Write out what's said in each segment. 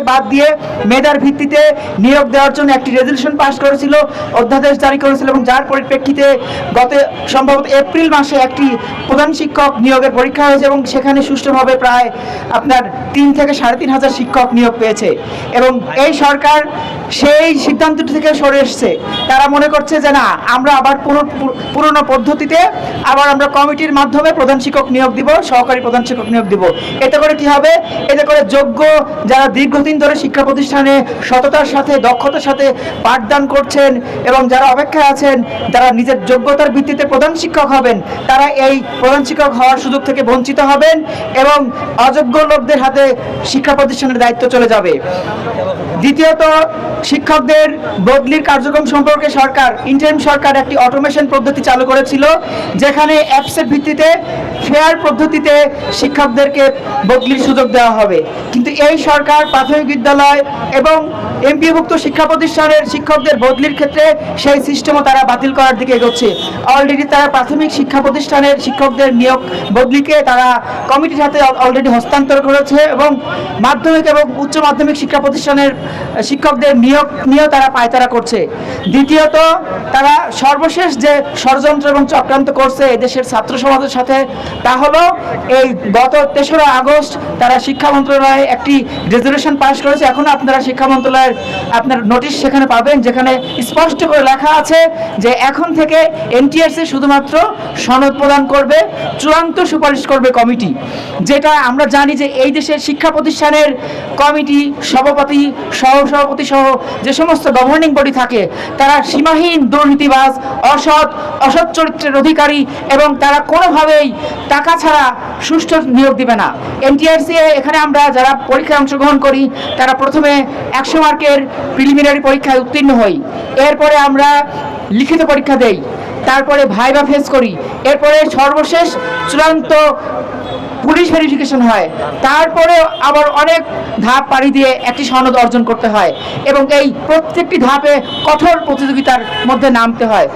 বাদ দিয়ে মেধার ভিত্তিতে নিয়োগ দেওয়ার জন্য একটি রেজলিউশন পাস করেছিল, অধ্যাদেশ জারি করেছিল এবং যার পরিপ্রেক্ষিতে গত সম্ভবত এপ্রিল মাসে একটি প্রধান শিক্ষক নিয়োগের পরীক্ষা হয়েছে এবং সেখানে সুষ্ঠুভাবে প্রায় আপনার 3 থেকে 3,500 শিক্ষক নিয়োগ পেয়েছে। এবং এই সরকার সেই সিদ্ধান্তটি থেকে সরে এসেছে। তারা মনে করছে যে না, আমরা আবার পুরনো পদ্ধতিতে আবার আমরা কমিটির মাধ্যমে প্রধান শিক্ষক নিয়োগ দিব, সহকারী প্রধান শিক্ষক নিয়োগ দিব। এতে করে কি হবে? এতে করে যোগ্য যারা দীর্ঘদিন ধরে শিক্ষা প্রতিষ্ঠানে সততার সাথে দক্ষতার সাথে পাঠদান করছেন এবং যারা অপেক্ষায় আছেন, যারা নিজের যোগ্যতার ভিত্তিতে প্রধান শিক্ষক হবেন, তারা এই প্রধান শিক্ষক হওয়ার সুযোগ থেকে বঞ্চিত হবেন এবং অযোগ্য লোকদের হাতে শিক্ষা প্রতিষ্ঠানের দায়িত্ব চলে যাবে। দ্বিতীয়ত, শিক্ষকদের বদলির কার্যক্রম সম্পর্কে ইন্টারিম সরকার একটি অটোমেশন পদ্ধতি চালু করেছিল, যেখানে অ্যাপসের ভিত্তিতে ফেয়ার পদ্ধতিতে শিক্ষকদেরকে বদলির সুযোগ দেওয়া হবে। কিন্তু এই সরকার প্রাথমিক বিদ্যালয় এবং এমপিওভুক্ত শিক্ষা প্রতিষ্ঠানের শিক্ষকদের বদলির ক্ষেত্রে সেই সিস্টেমও তারা বাতিল করার দিকে এগোচ্ছে। অলরেডি তারা প্রাথমিক শিক্ষা প্রতিষ্ঠানের শিক্ষকদের নিয়োগ বদলিকে তারা কমিটির হাতে অলরেডি হস্তান্তর করেছে এবং মাধ্যমিক এবং উচ্চ মাধ্যমিক শিক্ষা প্রতিষ্ঠানের শিক্ষকদের নিয়োগ নিয়েও তারা পায়তারা করছে। দ্বিতীয়ত, তারা সর্বশেষ যে ষড়যন্ত্র এবং চক্রান্ত করছে এদেশের ছাত্র সমাজের সাথে, তা হলো এই গত 3রা আগস্ট তারা শিক্ষা মন্ত্রণালয়ে একটি রেজলিউশন পাস করেছে। এখন আপনারা শিক্ষা মন্ত্রণালয়ের আপনার নোটিশ সেখানে পাবেন, যেখানে স্পষ্ট করে লেখা আছে যে এখন থেকে এনটিআরসি শুধুমাত্র সনদ প্রদান করবে, চূড়ান্ত সুপারিশ করবে কমিটি। যেটা আমরা জানি যে এই দেশের শিক্ষা প্রতিষ্ঠানের কমিটি, সভাপতি, সহসভাপতি সহ যে সমস্ত গভর্নিং বডি থাকে, তারা সীমাহীন দুর্নীতিবাজ, অসৎ চরিত্রের অধিকারী এবং তারা কোনোভাবেই টাকা ছাড়া সুষ্ঠু নিয়োগ দিবে না। এনটিআরসি এখানে আমরা যারা পরীক্ষায় অংশগ্রহণ করি, তারা প্রথমে 100 মার্কের প্রিলিমিনারি পরীক্ষায় উত্তীর্ণ হই, এরপরে আমরা লিখিত পরীক্ষা দেই, তারপরে ভাইভা ফেস করি, এরপরে সর্বশেষ চূড়ান্ত পুলিশ ভেরিফিকেশন হয়, তারপরে আবার অনেক ধাপ পাড়ি দিয়ে একটি সনদ অর্জন করতে হয় এবং এই প্রত্যেকটি ধাপে কঠোর প্রতিযোগিতার মধ্যে নামতে হয়।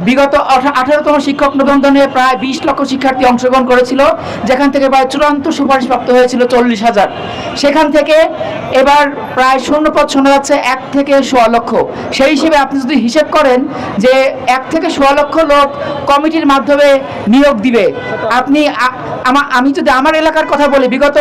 বিগত 18তম শিক্ষক নিবন্ধনে প্রায় 20 লক্ষ শিক্ষার্থী অংশগ্রহণ করেছিল, যেখান থেকে প্রায় চূড়ান্ত সুপারিশপ্রাপ্ত হয়েছিল 40,000। সেখান থেকে এবার প্রায় শূন্যপদ শোনা যাচ্ছে 1 থেকে 1.25 লক্ষ। সেই হিসেবে আপনি যদি হিসেব করেন যে 1 থেকে 1.25 লক্ষ লোক কমিটির মাধ্যমে নিয়োগ দিবে, আমি যদি আমার এলাকার কথা বলি, বিগত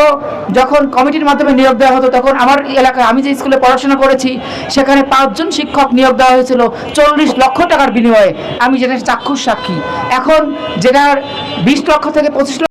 যখন কমিটির মাধ্যমে নিয়োগ দেওয়া হতো তখন আমার এলাকায় আমি যে স্কুলে পড়াশোনা করেছি সেখানে 5 জন শিক্ষক নিয়োগ দেওয়া হয়েছিল 40 লক্ষ টাকার বিনিময়ে। আমি যেটা চাক্ষুষ সাক্ষী। এখন যেটার 20 লক্ষ থেকে 25 লক্ষ